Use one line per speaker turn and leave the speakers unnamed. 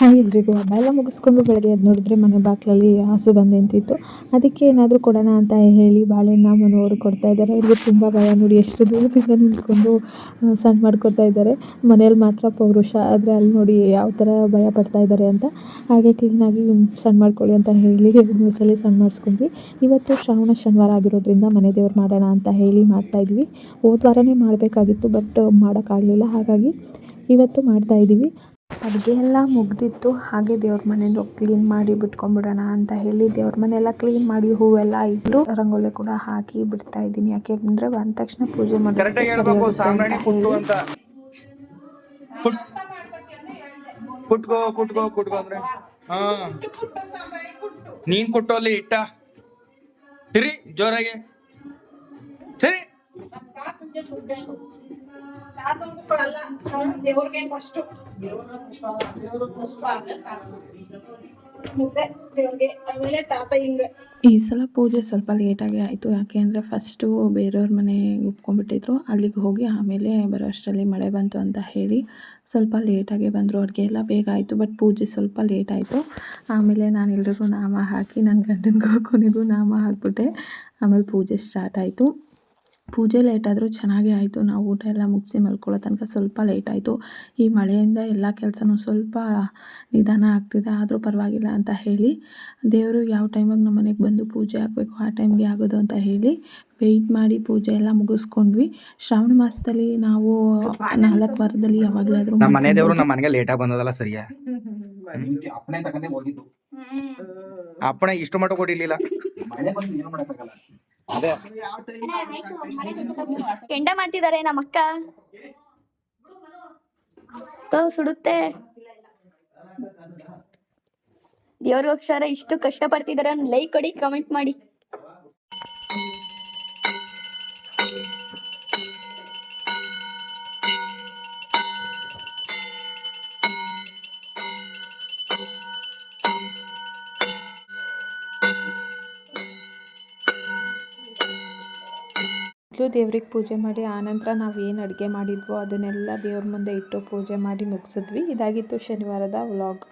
Hi ಎಲ್ರಿಗೂ. ಹಬ್ಬ ಎಲ್ಲ ಮುಗಿಸ್ಕೊಂಡು ಬೆಳಗ್ಗೆ ಎದ್ದು ನೋಡಿದ್ರೆ ಮನೆ ಬಾಗಿಲಲ್ಲಿ ಹಸು ಬಂದು ನಿಂತಿತ್ತು. ಅದಕ್ಕೆ ಏನಾದರೂ ಕೊಡೋಣ ಅಂತ ಹೇಳಿ ಬಾಳೆಹಣ್ಣು ಮನೆಯವರು ಕೊಡ್ತಾ ಇದ್ದಾರೆ. ಇವ್ರಿಗೆ ತುಂಬ ಭಯ ನೋಡಿ, ಎಷ್ಟು ದೂರದಿಂದ ನಿಂತ್ಕೊಂಡು ಸಣ್ಣ ಮಾಡ್ಕೊತಾ ಇದ್ದಾರೆ. ಮನೇಲಿ ಮಾತ್ರ ಪೌರುಷ, ಆದರೆ ಅಲ್ಲಿ ನೋಡಿ ಯಾವ ಥರ ಭಯ ಪಡ್ತಾ ಇದ್ದಾರೆ ಅಂತ. ಹಾಗೆ ಕ್ಲೀನಾಗಿ ಸಣ್ಣ ಮಾಡ್ಕೊಳ್ಳಿ ಅಂತ ಹೇಳಿ ನ್ಯೂಸಲ್ಲಿ ಸಣ್ಣ ಮಾಡಿಸ್ಕೊಂಡ್ವಿ. ಇವತ್ತು ಶ್ರಾವಣ ಶನಿವಾರ ಆಗಿರೋದ್ರಿಂದ ಮನೆ ದೇವ್ರು ಮಾಡೋಣ ಅಂತ ಹೇಳಿ ಮಾಡ್ತಾಯಿದ್ವಿ. ಹೋದ ವಾರನೇ ಮಾಡಬೇಕಾಗಿತ್ತು, ಬಟ್ ಮಾಡೋಕ್ಕಾಗಲಿಲ್ಲ. ಹಾಗಾಗಿ ಇವತ್ತು ಮಾಡ್ತಾಯಿದ್ದೀವಿ. ಅಡುಗೆ ಎಲ್ಲ ಮುಗ್ದಿತ್ತು. ಹಾಗೆ ದೇವ್ರ ಮನೆಯನ್ನು ಕ್ಲೀನ್ ಮಾಡಿ ಬಿಟ್ಕೊಂಡ್ಬಿಡೋಣ ಅಂತ ಹೇಳಿ ದೇವ್ರ ಮನೆಯೆಲ್ಲ ಕ್ಲೀನ್ ಮಾಡಿ ಹೂವೆಲ್ಲ ಇಟ್ಟು ರಂಗೋಲಿ ಕೂಡ ಹಾಕಿ ಬಿಡ್ತಾ ಇದ್ದೀನಿ. ಯಾಕೆಂದರೆ ಬಂದ ತಕ್ಷಣ ಪೂಜೆ ಮಾಡಿ
ನೀನ್ ಕೊಟ್ಟೋಲ್ಲಿ ಇಟ್ಟ ಸರಿ ಜೋರಾಗೆ ಸರಿ
ಈ ಸಲ ಪೂಜೆ ಸ್ವಲ್ಪ ಲೇಟಾಗಿ ಆಯಿತು. ಯಾಕೆ ಅಂದರೆ ಫಸ್ಟು ಬೇರೆಯವ್ರ ಮನೆ ಒಪ್ಕೊಂಡ್ಬಿಟ್ಟಿದ್ರು, ಅಲ್ಲಿಗೆ ಹೋಗಿ ಆಮೇಲೆ ಬರೋ ಅಷ್ಟರಲ್ಲಿ ಮಳೆ ಬಂತು ಅಂತ ಹೇಳಿ ಸ್ವಲ್ಪ ಲೇಟಾಗೆ ಬಂದರು. ಅಡುಗೆ ಎಲ್ಲ ಬೇಗ ಆಯಿತು, ಬಟ್ ಪೂಜೆ ಸ್ವಲ್ಪ ಲೇಟ್ ಆಯಿತು. ಆಮೇಲೆ ನಾನು ಎಲ್ರಿಗೂ ನಾಮ ಹಾಕಿ ನನ್ನ ಗಂಡನಿಗೂ ಕೊನೆಗೂ ನಾಮ ಹಾಕ್ಬಿಟ್ಟೆ. ಆಮೇಲೆ ಪೂಜೆ ಸ್ಟಾರ್ಟ್ ಆಯಿತು. ಪೂಜೆ ಲೇಟಾದರೂ ಚೆನ್ನಾಗೇ ಆಯಿತು. ನಾವು ಊಟ ಎಲ್ಲ ಮುಗಿಸಿ ಮಲ್ಕೊಳ್ಳೋ ತನಕ ಸ್ವಲ್ಪ ಲೇಟ್ ಆಯಿತು. ಈ ಮಳೆಯಿಂದ ಎಲ್ಲ ಕೆಲಸನೂ ಸ್ವಲ್ಪ ನಿಧಾನ ಆಗ್ತಿದೆ, ಆದರೂ ಪರವಾಗಿಲ್ಲ ಅಂತ ಹೇಳಿ ದೇವರು ಯಾವ ಟೈಮಿಗೆ ನಮ್ಮ ಮನೆಗೆ ಬಂದು ಪೂಜೆ ಆಗಬೇಕು ಆ ಟೈಮ್ಗೆ ಆಗೋದು ಅಂತ ಹೇಳಿ ವೆಯ್ಟ್ ಮಾಡಿ ಪೂಜೆ ಎಲ್ಲ ಮುಗಿಸ್ಕೊಂಡ್ವಿ. ಶ್ರಾವಣ ಮಾಸದಲ್ಲಿ ನಾವು 4 ವಾರದಲ್ಲಿ ಯಾವಾಗಲಾದರೂ
ನಮ್ಮ ಮನೆ ದೇವರು ನಮ್ಮ ಮನೆಗೆ ಲೇಟಾಗಿ ಬಂದದಲ್ಲ ಸರಿಯಾ ಅಪ್ಪಣೆ ಇಷ್ಟು ಮಟ್ಟ ಕೊಟ್ಟಿರ್ಲಿಲ್ಲ.
ಕೆಂಡ ಮಾಡ್ತಿದ್ದಾರೆ ನಮ್ಮ ಅಕ್ಕ. ಸುಡುತ್ತೆ. ದೇವ್ರಿಗೋಸ್ಕರ ಇಷ್ಟು ಕಷ್ಟ ಪಡ್ತಿದ್ದಾರೆ. ಒಂದು ಲೈಕ್ ಕೊಡಿ, ಕಮೆಂಟ್ ಮಾಡಿ.
ದೇವ್ರಿಗೆ ಪೂಜೆ ಮಾಡಿ ಆನಂತರ ನಾವು ಏನು ಅಡುಗೆ ಮಾಡಿದ್ವೋ ಅದನ್ನೆಲ್ಲ ದೇವ್ರ ಮುಂದೆ ಇಟ್ಟು ಪೂಜೆ ಮಾಡಿ ಮುಗಿಸಿದ್ವಿ. ಇದಾಗಿತ್ತು ಶನಿವಾರದ ವ್ಲಾಗ್.